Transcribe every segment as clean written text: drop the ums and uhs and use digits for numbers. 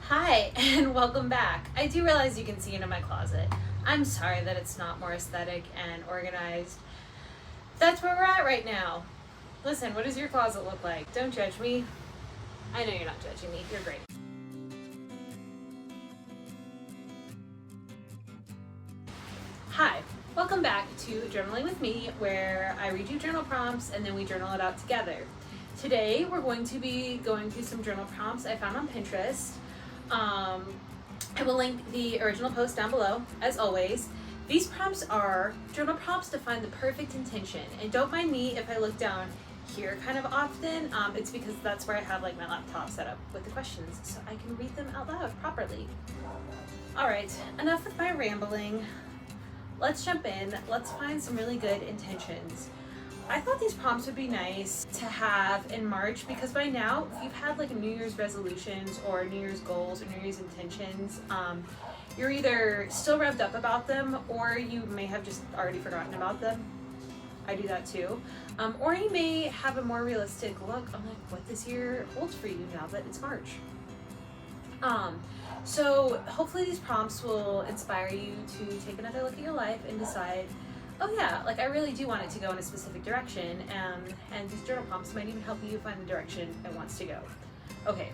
Hi, and welcome back. I do realize you can see into my closet. I'm sorry that it's not more aesthetic and organized. That's where we're at right now. Listen, what does your closet look like? Don't judge me. I know you're not judging me. You're great. Hi, welcome back to Journaling with Me, where I read you journal prompts and then we journal it out together. Today, we're going to be going through some journal prompts I found on Pinterest. I will link the original post down below, as always. These prompts are journal prompts to find the perfect intention. And don't mind me if I look down here kind of often. It's because that's where I have like my laptop set up with the questions, so I can read them out loud properly. All right, enough with my rambling. Let's jump in. Let's find some really good intentions. I thought these prompts would be nice to have in March because by now, if you've had like New Year's resolutions or New Year's goals or New Year's intentions, you're either still revved up about them or you may have just already forgotten about them. I do that too. Or you may have a more realistic look on like what this year holds for you now that it's March. So hopefully these prompts will inspire you to take another look at your life and decide, oh yeah, like I really do want it to go in a specific direction, and these journal prompts might even help you find the direction it wants to go. Okay,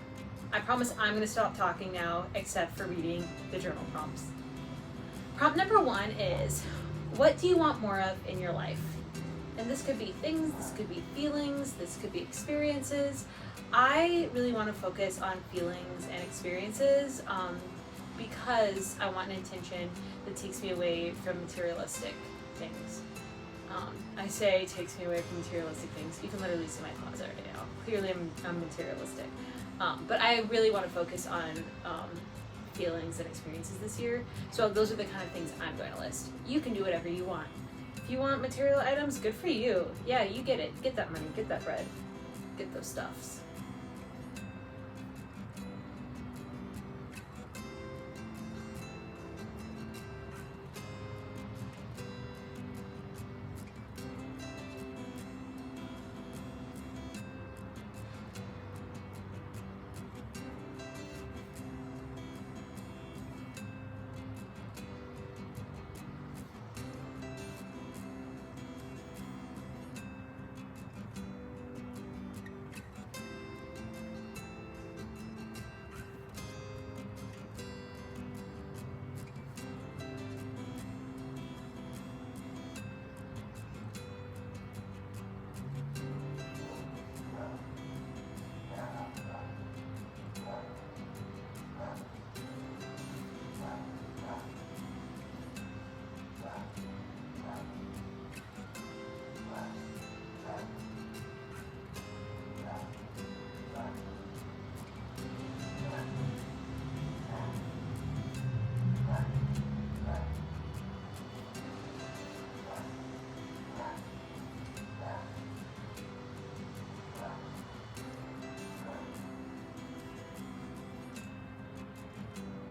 I promise I'm gonna stop talking now, except for reading the journal prompts. Prompt number 1 is, what do you want more of in your life? And this could be things, this could be feelings, this could be experiences. I really want to focus on feelings and experiences because I want an intention that takes me away from materialistic things. I say takes me away from materialistic things. You can literally see my closet right now. Clearly I'm materialistic. But I really want to focus on feelings and experiences this year. So those are the kind of things I'm going to list. You can do whatever you want. If you want material items, good for you. Yeah, you get it. Get that money, get that bread, get those stuffs.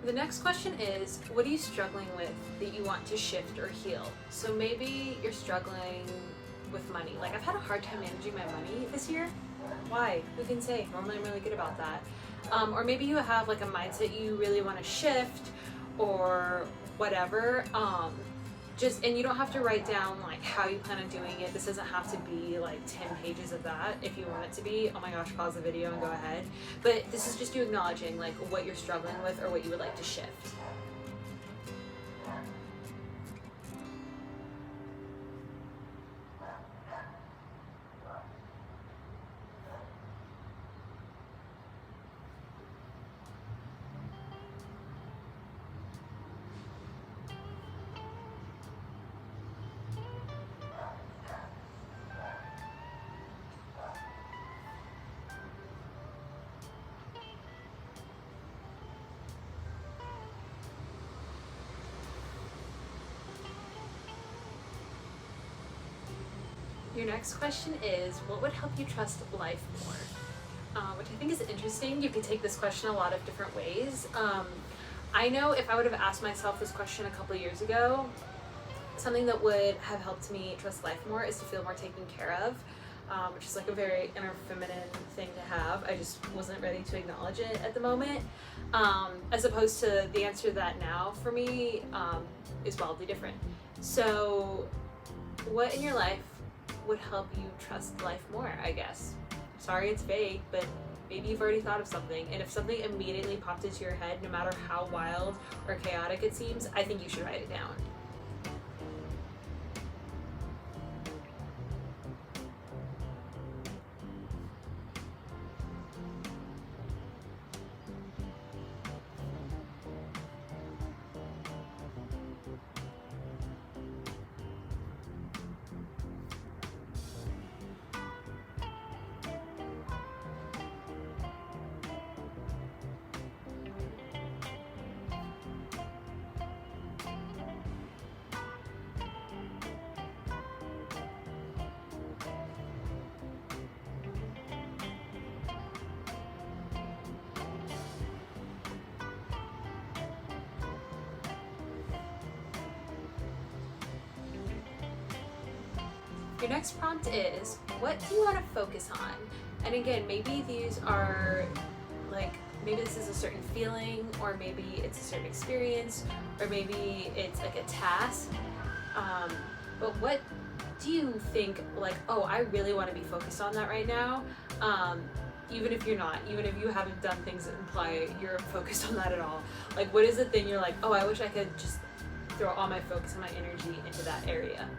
The next question is, what are you struggling with that you want to shift or heal? So maybe you're struggling with money. Like I've had a hard time managing my money this year. Why? Who can say? Normally I'm really good about that. Or maybe you have like a mindset you really want to shift or whatever. And you don't have to write down like how you plan on doing it. This doesn't have to be like 10 pages of that. If you want it to be, oh my gosh, pause the video and go ahead. But this is just you acknowledging like what you're struggling with or what you would like to shift. Your next question is, what would help you trust life more? Which I think is interesting. You could take this question a lot of different ways. I know if I would have asked myself this question a couple years ago, something that would have helped me trust life more is to feel more taken care of. which is like a very inner feminine thing to have. I just wasn't ready to acknowledge it at the moment. As opposed to the answer to that now for me is wildly different. So what in your life would help you trust life more, I guess? Sorry it's vague, but maybe you've already thought of something, and if something immediately popped into your head, no matter how wild or chaotic it seems, I think you should write it down. Your next prompt is, what do you want to focus on? And again, maybe these are like, maybe this is a certain feeling, or maybe it's a certain experience, or maybe it's like a task. But what do you think, like, oh, I really want to be focused on that right now? Even if you're not, even if you haven't done things that imply you're focused on that at all. Like, what is the thing you're like, oh, I wish I could just throw all my focus and my energy into that area?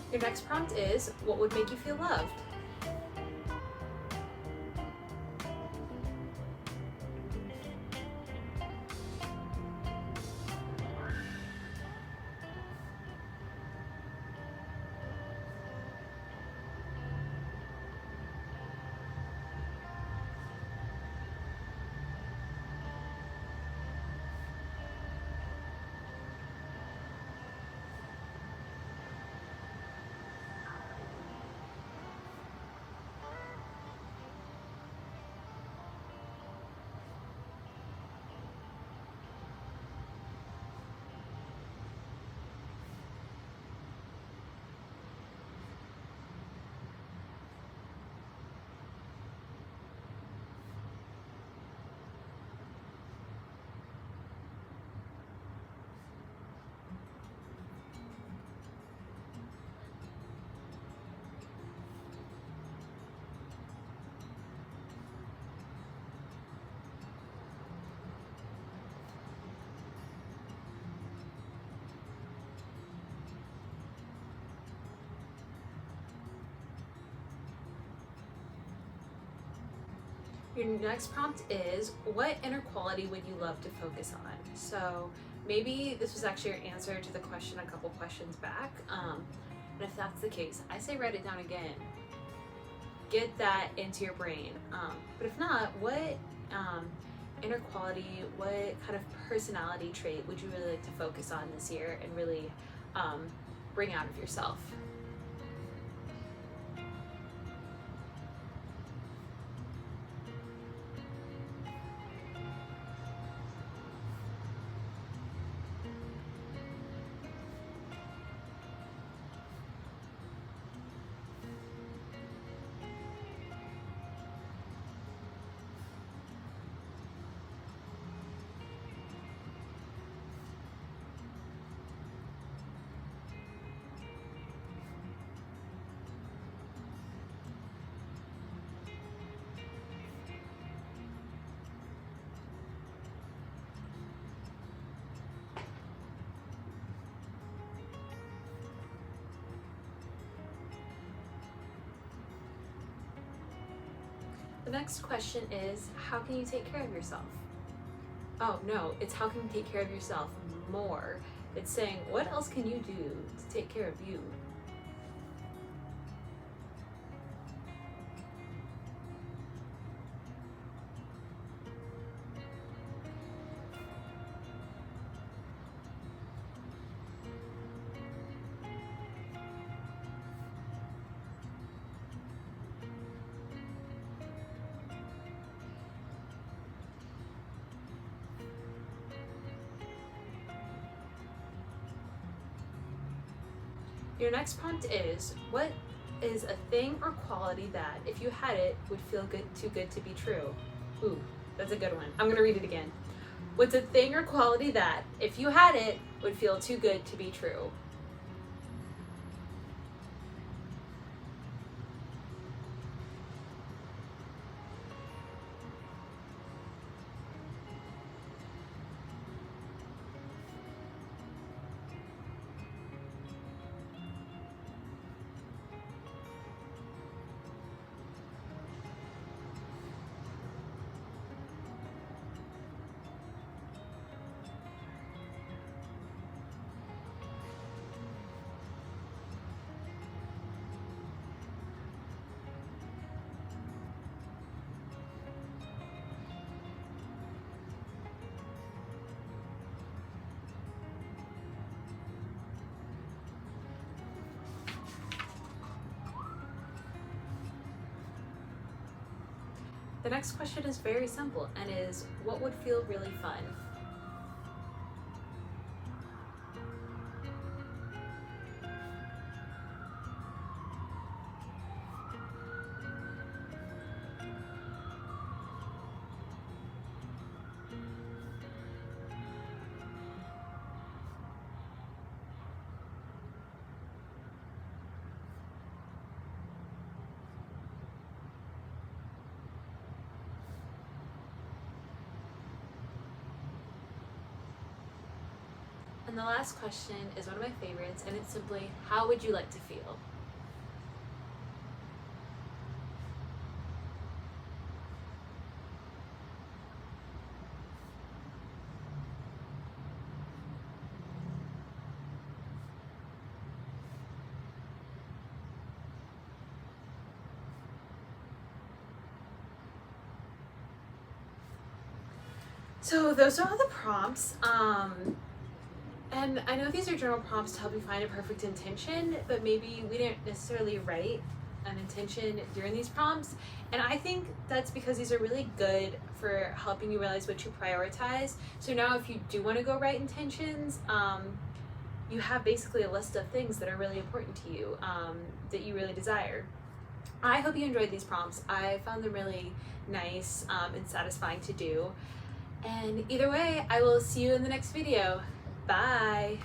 Your next prompt is, what would make you feel loved? Your next prompt is, what inner quality would you love to focus on? So maybe this was actually your answer to the question a couple questions back. And if that's the case, I say write it down again. Get that into your brain. But if not, what inner quality, what kind of personality trait would you really like to focus on this year and really bring out of yourself? The next question is, how can you take care of yourself? Oh no, it's how can you take care of yourself more, It's saying, what else can you do to take care of you? Your next prompt is, what is a thing or quality that, if you had it, would feel too good to be true? Ooh, that's a good one. I'm gonna read it again. What's a thing or quality that, if you had it, would feel too good to be true? The next question is very simple and is, what would feel really fun? And the last question is one of my favorites, and it's simply, how would you like to feel? So those are all the prompts. And I know these are journal prompts to help you find a perfect intention, but maybe we didn't necessarily write an intention during these prompts. And I think that's because these are really good for helping you realize what you prioritize. So now if you do want to go write intentions, you have basically a list of things that are really important to you, that you really desire. I hope you enjoyed these prompts. I found them really nice and satisfying to do. And either way, I will see you in the next video. Bye.